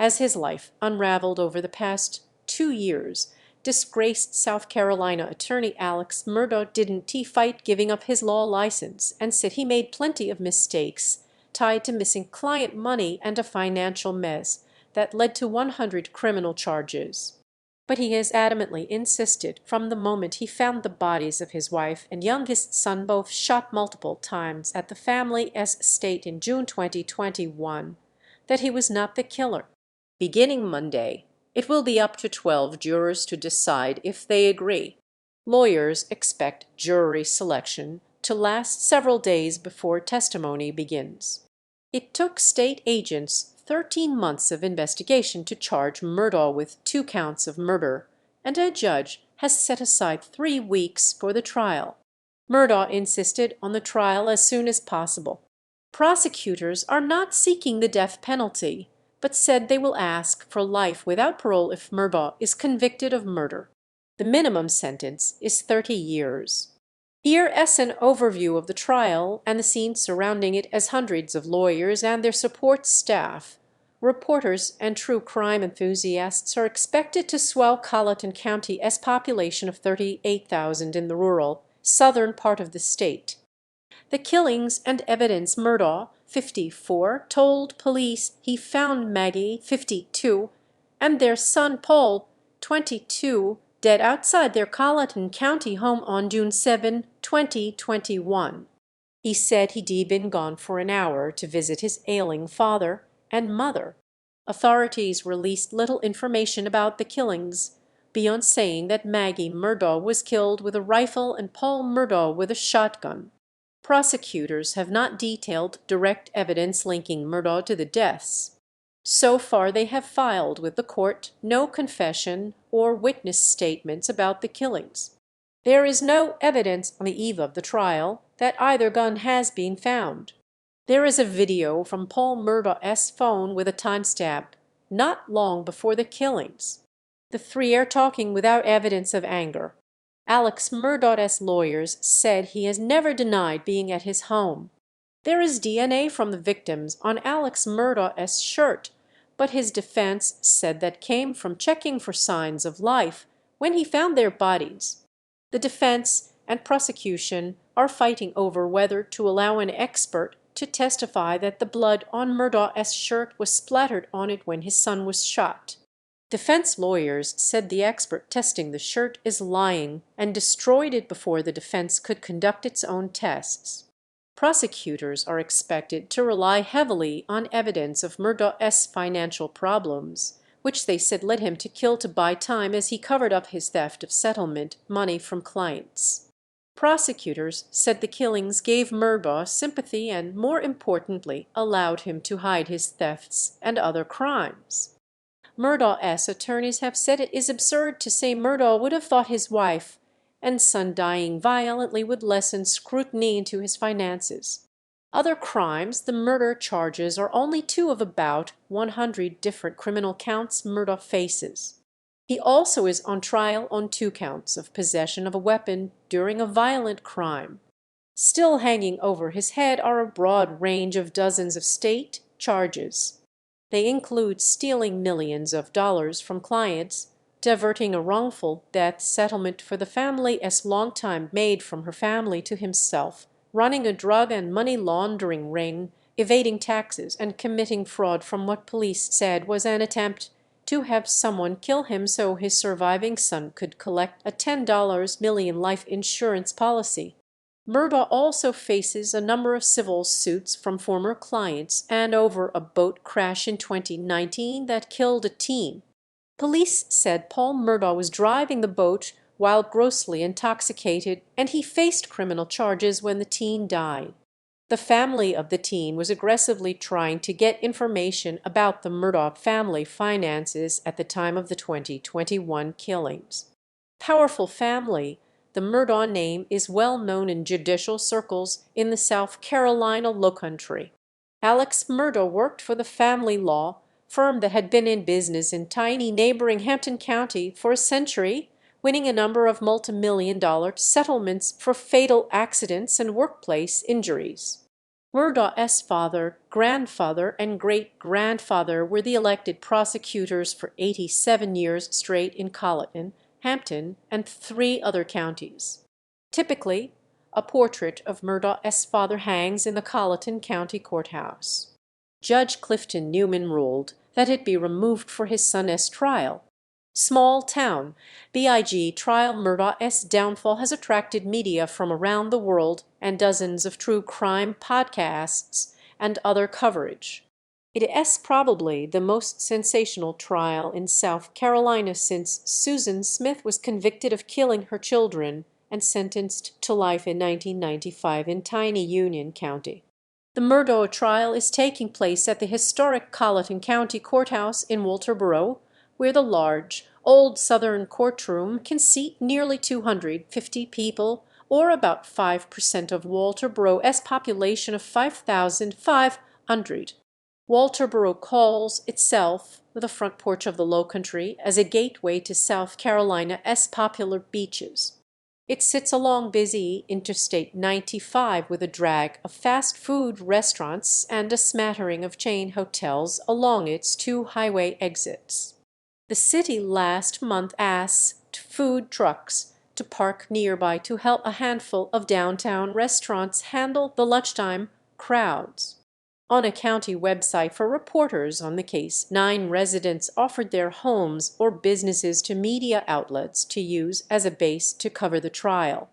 as his life unraveled over the past 2 years, disgraced South Carolina attorney Alex Murdaugh didn't fight giving up his law license and said he made plenty of mistakes tied to missing client money and a financial mess that led to 100 criminal charges. But he has adamantly insisted from the moment he found the bodies of his wife and youngest son both shot multiple times at the family's estate in June 2021 that he was not the killer. Beginning Monday, it will be up to 12 jurors to decide if they agree. Lawyers expect jury selection to last several days before testimony begins. It took state agents 13 months of investigation to charge Murdaugh with 2 counts of murder, and a judge has set aside 3 weeks for the trial. Murdaugh insisted on the trial as soon as possible. Prosecutors are not seeking the death penalty, but said they will ask for life without parole if Murdaugh is convicted of murder. The minimum sentence is 30 years. Here is an overview of the trial and the scenes surrounding it as hundreds of lawyers and their support staff, reporters and true crime enthusiasts are expected to swell Colleton County's population of 38,000 in the rural, southern part of the state. The killings and evidence: Murdaugh, 54, told police he found Maggie, 52, and their son Paul, 22, dead outside their Colleton County home on June 7, 2021. He said he'd been gone for an hour to visit his ailing father and mother. Authorities released little information about the killings, beyond saying that Maggie Murdaugh was killed with a rifle and Paul Murdaugh with a shotgun. Prosecutors have not detailed direct evidence linking Murdaugh to the deaths. So far they have filed with the court no confession or witness statements about the killings. There is no evidence on the eve of the trial that either gun has been found. There is a video from Paul Murdaugh's phone with a timestamp not long before the killings. The three are talking without evidence of anger. Alex Murdaugh's lawyers said he has never denied being at his home. There is DNA from the victims on Alex Murdaugh's shirt, but his defense said that came from checking for signs of life when he found their bodies. The defense and prosecution are fighting over whether to allow an expert to testify that the blood on Murdaugh's shirt was splattered on it when his son was shot. Defense lawyers said the expert testing the shirt is lying and destroyed it before the defense could conduct its own tests. Prosecutors are expected to rely heavily on evidence of Murdaugh's financial problems, which they said led him to kill to buy time as he covered up his theft of settlement money from clients. Prosecutors said the killings gave Murdaugh sympathy and, more importantly, allowed him to hide his thefts and other crimes. Murdaugh's attorneys have said it is absurd to say Murdaugh would have thought his wife and son dying violently would lessen scrutiny into his finances. Other crimes: the murder charges are only 2 of about 100 different criminal counts Murdaugh faces. He also is on trial on 2 counts of possession of a weapon during a violent crime. Still hanging over his head are a broad range of dozens of state charges. They include stealing millions of dollars from clients, diverting a wrongful death settlement for the family's longtime maid from her family to himself, running a drug and money laundering ring, evading taxes, and committing fraud from what police said was an attempt to have someone kill him so his surviving son could collect a $10 million life insurance policy. Murdaugh also faces a number of civil suits from former clients and over a boat crash in 2019 that killed a teen. Police said Paul Murdaugh was driving the boat while grossly intoxicated, and he faced criminal charges when the teen died. The family of the teen was aggressively trying to get information about the Murdaugh family finances at the time of the 2021 killings. Powerful family. The Murdaugh name is well known in judicial circles in the South Carolina Lowcountry. Alex Murdaugh worked for the family law firm that had been in business in tiny neighboring Hampton County for a century, winning a number of multimillion-dollar settlements for fatal accidents and workplace injuries. Murdaugh's father, grandfather, and great-grandfather were the elected prosecutors for 87 years straight in Colleton, Hampton, and 3 other counties. Typically, a portrait of Murdaugh's father hangs in the Colleton County Courthouse. Judge Clifton Newman ruled that it be removed for his son's trial. Small town, BIG trial Murdaugh's downfall has attracted media from around the world and dozens of true crime podcasts and other coverage. It is probably the most sensational trial in South Carolina since Susan Smith was convicted of killing her children and sentenced to life in 1995 in tiny Union County. The Murdaugh trial is taking place at the historic Colleton County Courthouse in Walterboro, where the large, old Southern courtroom can seat nearly 250 people, or about 5% of Walterboro's population of 5,500. Walterboro calls itself, the front porch of the Low Country, as a gateway to South Carolina's popular beaches. It sits along busy Interstate 95 with a drag of fast food restaurants and a smattering of chain hotels along its 2 highway exits. The city last month asked food trucks to park nearby to help a handful of downtown restaurants handle the lunchtime crowds. On a county website for reporters on the case, 9 residents offered their homes or businesses to media outlets to use as a base to cover the trial.